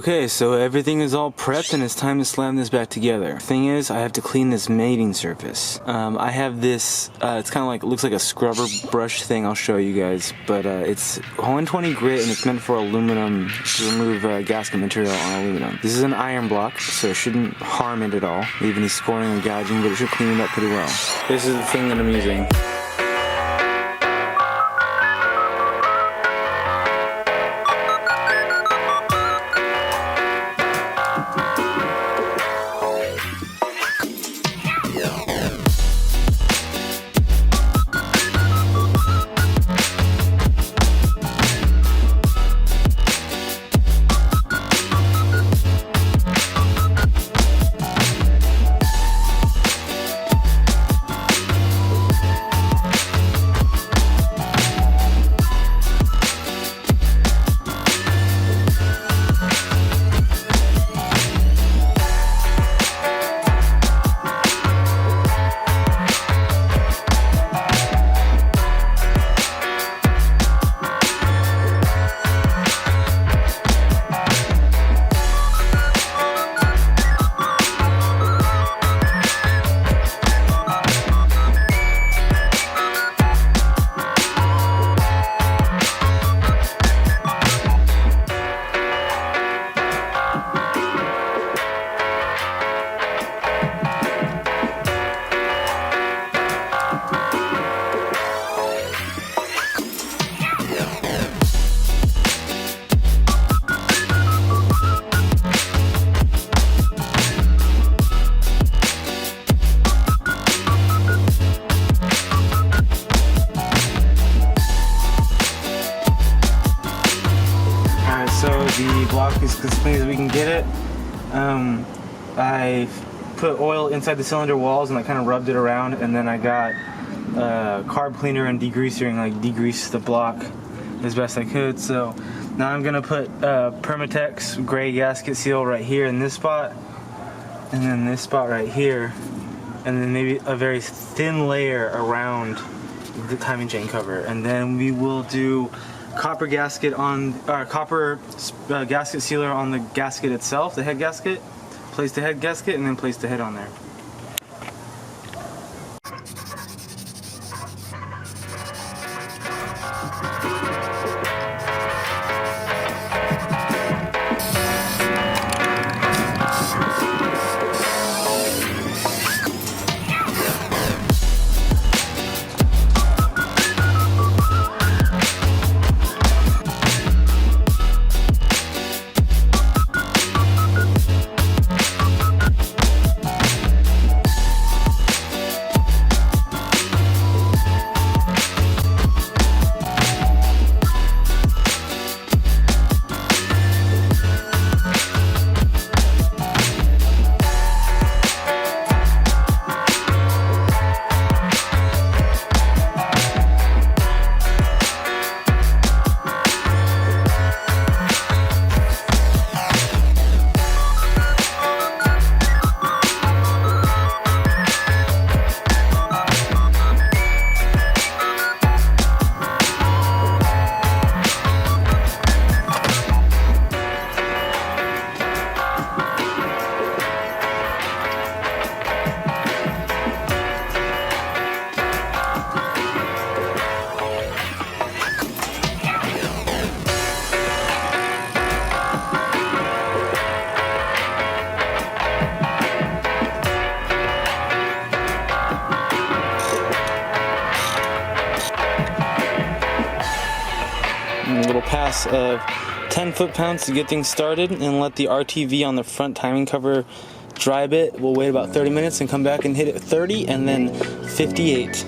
Okay, so everything is all prepped and it's time to slam this back together. Thing is, I have to clean this mating surface. I have this, it's kind of like, it looks like a scrubber brush thing, I'll show you guys, but it's 120 grit and it's meant for aluminum, to remove gasket material on aluminum. This is an iron block, so it shouldn't harm it at all, leave any scoring or gouging, but it should clean it up pretty well. This is the thing that I'm using. The block is as clean as we can get it. I put oil inside the cylinder walls and I kind of rubbed it around, and then I got carb cleaner and degreaser and like degreased the block as best I could. So now I'm gonna put Permatex gray gasket seal right here in this spot, and then this spot right here, and then maybe a very thin layer around the timing chain cover, and then we will do copper gasket on copper gasket sealer on the gasket itself, the head gasket. Place the head gasket and then place the head on there. A little pass of 10 foot-pounds to get things started, and let the RTV on the front timing cover dry a bit. We'll wait about 30 minutes and come back and hit it 30 and then 58.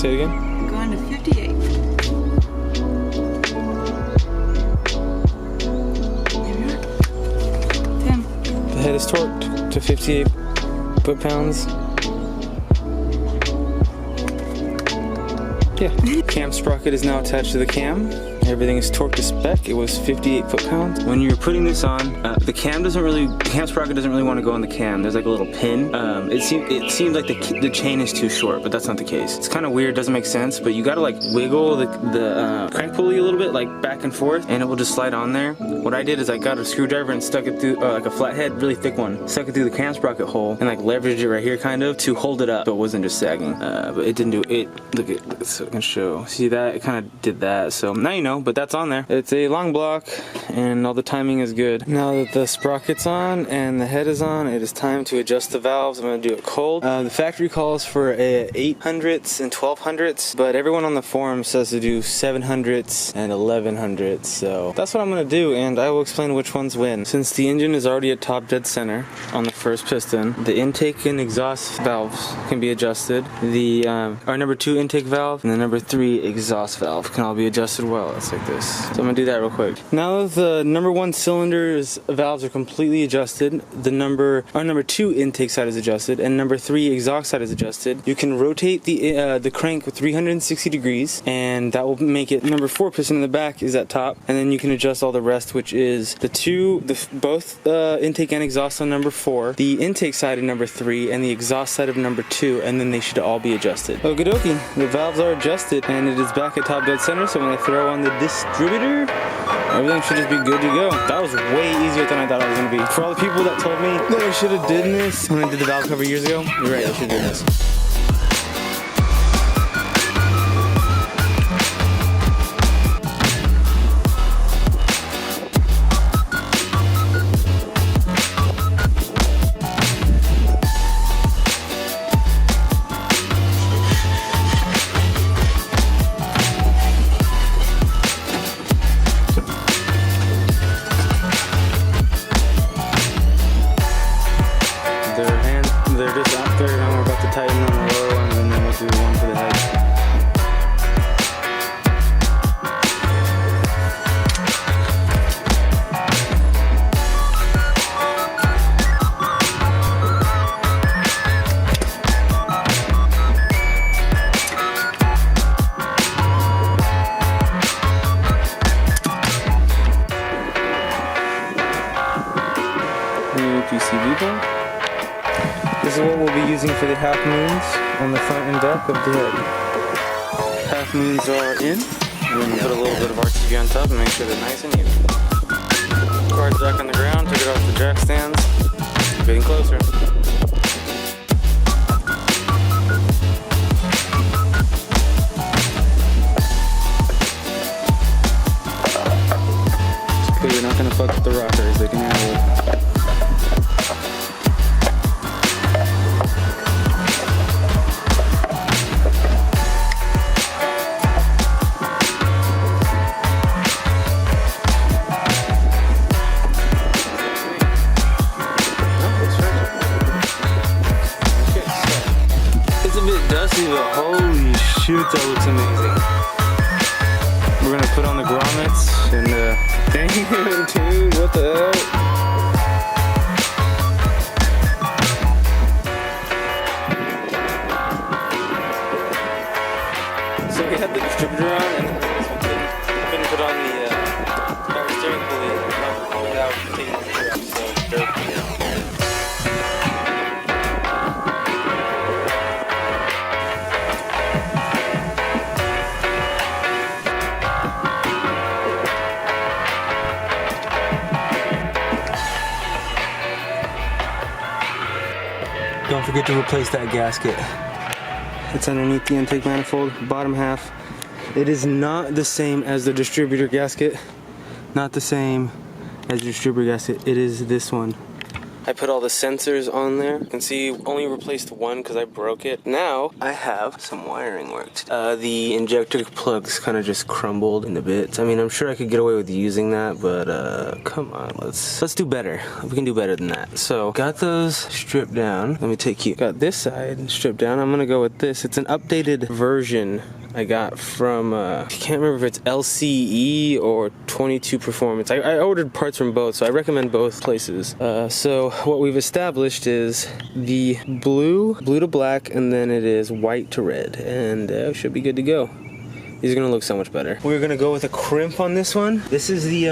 Say it again. Going to 58. The head is torqued to 58 foot-pounds. Yeah. Cam sprocket is now attached to the cam. Everything is torqued to spec. It was 58 foot-pounds. When you're putting this on, the cam sprocket doesn't really want to go on the cam. There's like a little pin. It seems like the chain is too short, but that's not the case. It's kind of weird, doesn't make sense, but you gotta like wiggle the crank pulley a little bit, like back and forth, and it will just slide on there. What I did is I got a screwdriver and stuck it through, like a flathead, really thick one, stuck it through the cam sprocket hole, and like leveraged it right here kind of to hold it up, so it wasn't just sagging. But it didn't do it. Look at, so I can show. See that? It kind of did that. So now you know. But that's on there. It's a long block and all the timing is good. Now that the sprocket's on and the head is on, it is time to adjust the valves. I'm going to do it cold. The factory calls for a 800ths and 1200ths, but everyone on the forum says to do 700ths and 1100ths. So that's what I'm going to do, and I will explain which ones win. Since the engine is already at top dead center on the first piston, the intake and exhaust valves can be adjusted. Our number 2 intake valve and the number 3 exhaust valve can all be adjusted well. It's like this. So I'm gonna do that real quick. Now that the number 1 cylinder's valves are completely adjusted, our number 2 intake side is adjusted, and number 3 exhaust side is adjusted, you can rotate the crank with 360 degrees, and that will make it number 4 piston in the back is at top, and then you can adjust all the rest, which is both intake and exhaust on number 4, the intake side of number 3, and the exhaust side of number 2, and then they should all be adjusted. Okie dokie, the valves are adjusted, and it is back at top dead center, so when I throw on the distributor, everything should just be good to go. That was way easier than I thought it was going to be. For all the people that told me that I should have done this when I did the valve cover years ago, you're right, I should do this. They're just after, and we're about to tighten on the low one, and then we'll do one for the head. New PCB bolt. This is what we'll be using for the half moons on the front and back of the head. Half moons are in. We're going to put a little bit of RTB on top and make sure they're nice and even. Card's back on the ground, took it off the jack stands. Getting closer. Because you're not going to fuck with the rockers, they can handle it. Dusty, but holy shoot, that looks amazing. We're gonna put on the grommets and dang dude, what the hell? So we had the distributor on, and then couldn't put on the power steering pulley without taking the screw up, so they're Don't forget to replace that gasket. It's underneath the intake manifold, bottom half. It is not the same as the distributor gasket. Not the same as the distributor gasket. It is this one. I put all the sensors on there. You can see only replaced one because I broke it. Now I have some wiring work to do. The injector plugs kind of just crumbled into bits. I mean, I'm sure I could get away with using that, but come on, let's do better. We can do better than that. So got those stripped down. Let me take you. Got this side stripped down. I'm gonna go with this. It's an updated version I got from, I can't remember if it's LCE or 22 Performance. I ordered parts from both, so I recommend both places. So what we've established is the blue to black, and then it is white to red, and should be good to go. These are gonna look so much better. We're gonna go with a crimp on this one. This is the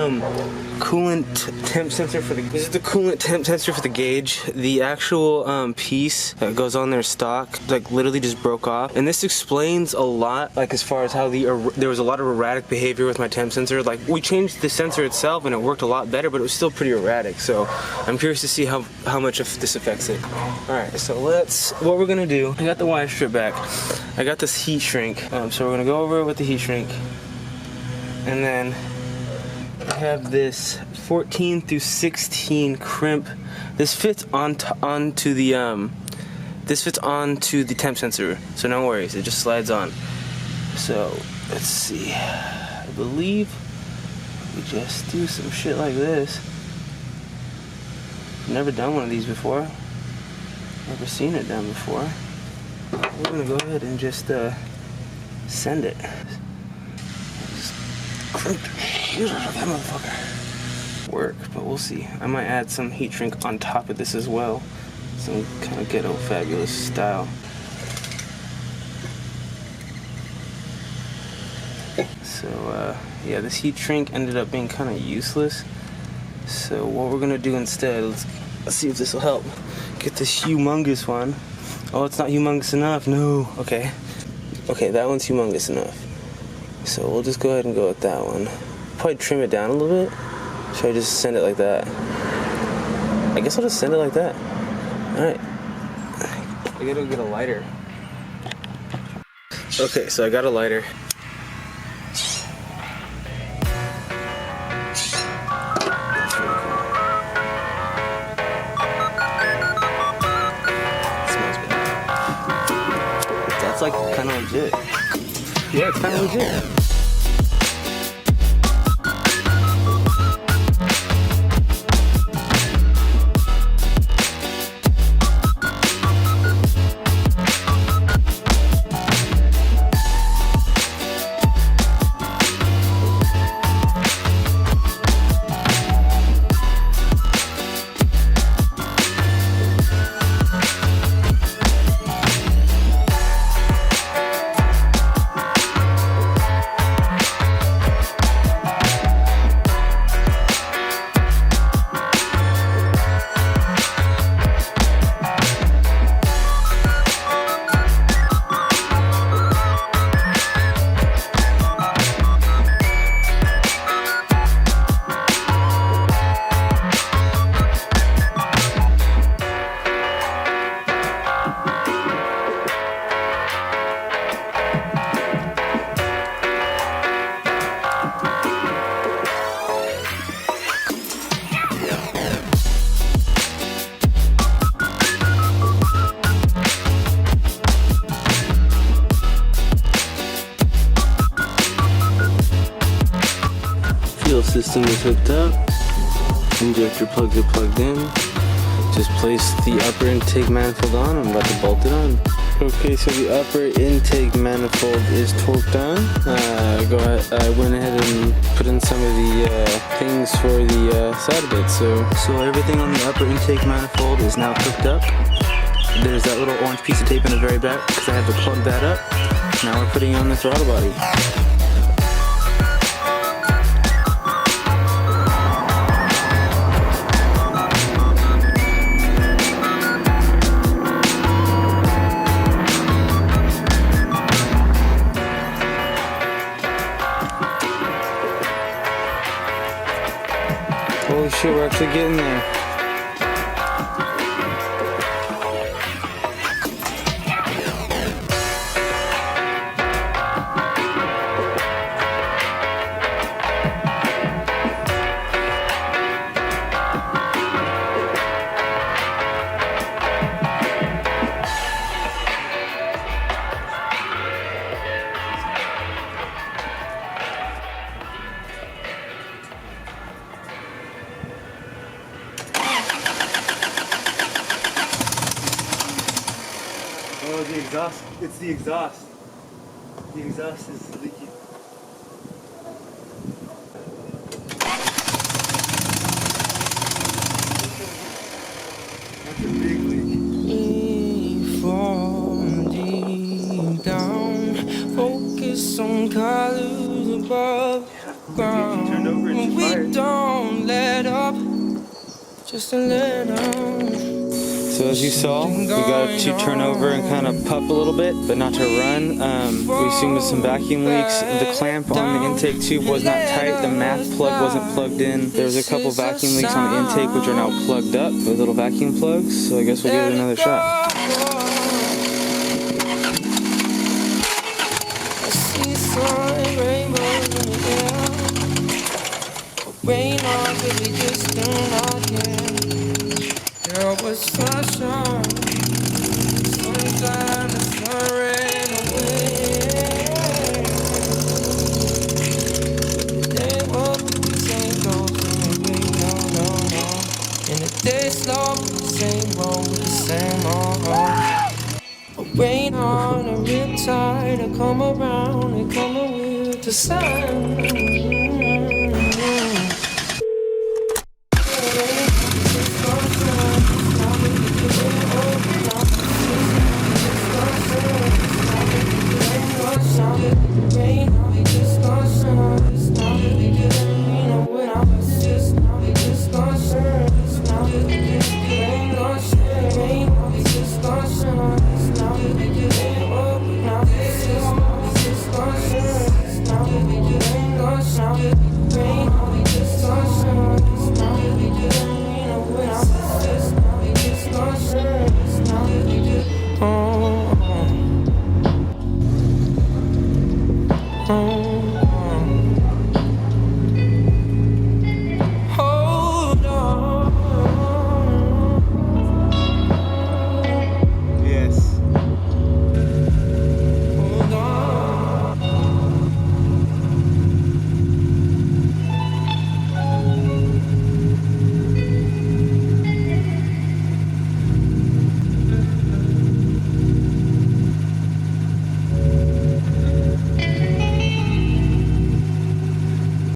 coolant temp sensor for the. This is the coolant temp sensor for the gauge. The actual piece that goes on their stock, like literally just broke off, and this explains a lot. Like as far as how there was a lot of erratic behavior with my temp sensor. Like we changed the sensor itself, and it worked a lot better, but it was still pretty erratic. So I'm curious to see how much of this affects it. All right, so what we're gonna do. I got the wire strip back. I got this heat shrink. So we're gonna go over it with the heat shrink, and then I have this 14 through 16 crimp. This fits onto the temp sensor, so no worries, it just slides on. So let's see, I believe we just do some shit like this. Never done one of these before, never seen it done before. We're gonna go ahead and just send it. That motherfucker. Work, but we'll see. I might add some heat shrink on top of this as well. Some kind of ghetto fabulous style. So yeah, this heat shrink ended up being kind of useless. So what we're gonna do instead, let's see if this will help. Get this humongous one. Oh, it's not humongous enough. No. Okay, that one's humongous enough. So we'll just go ahead and go with that one. Probably trim it down a little bit. Should I just send it like that? I guess I'll just send it like that. Alright. I gotta get a lighter. Okay, so I got a lighter. That's like kind of legit. Yeah, it's kind of legit. System is hooked up. Injector plugs are plugged in. Just place the upper intake manifold on. I'm about to bolt it on. Okay, so the upper intake manifold is torqued on. I went ahead and put in some of the things for the side of it. So everything on the upper intake manifold is now hooked up. There's that little orange piece of tape in the very back because I had to plug that up. Now we're putting on the throttle body. Holy shit, we're actually getting there. Oh, the exhaust. It's the exhaust. The exhaust is leaking. That's a big leak. From deep down, focus on colors above ground. We don't let up, just a let up. So as you saw, we got it to turn over and kind of puff a little bit, but not to run. We seen with some vacuum leaks. The clamp on the intake tube was not tight. The math plug wasn't plugged in. There was a couple vacuum leaks on the intake, which are now plugged up with little vacuum plugs. So I guess we'll give it another shot. There was sunshine, sometime the sun ran away. They walk the same road, and the rain, no. And the day slow, the same road, the same old. Rain on a riptide, I come around and come with the sun. Rain